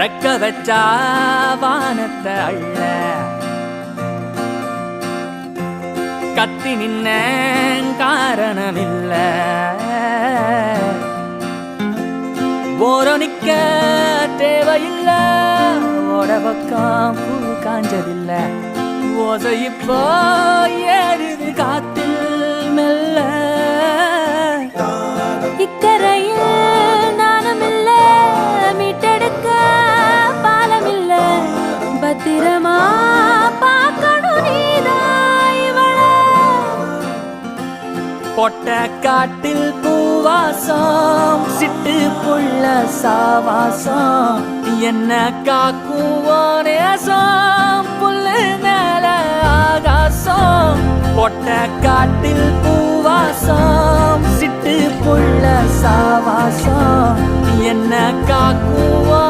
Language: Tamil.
ரெக்க வச்சா வானத்தை அள்ள கத்தி நின்ன காரணமில்ல ஓரணிக்க தேவையில்ல ஓட பக்கம் பூ காஞ்சதில்ல ஓசை இப்போ ஏறுது காத்தில் மெல்ல இக்கரையில் நாணமில்ல மீட்டெடுக்க பாலமில்ல பத்திரமா பார்க்கணும் நீதான் இவள பொட்ட காட்டில் பூவாசம் சிட்டு புள்ள சாவாசம் என்ன காக்கும் நேசம் புல்லு மேல ஆகாசம் பொட்ட காட்டில் பூவாசம் சிட்டு புள்ள சாவாசம் என்ன காக்கும்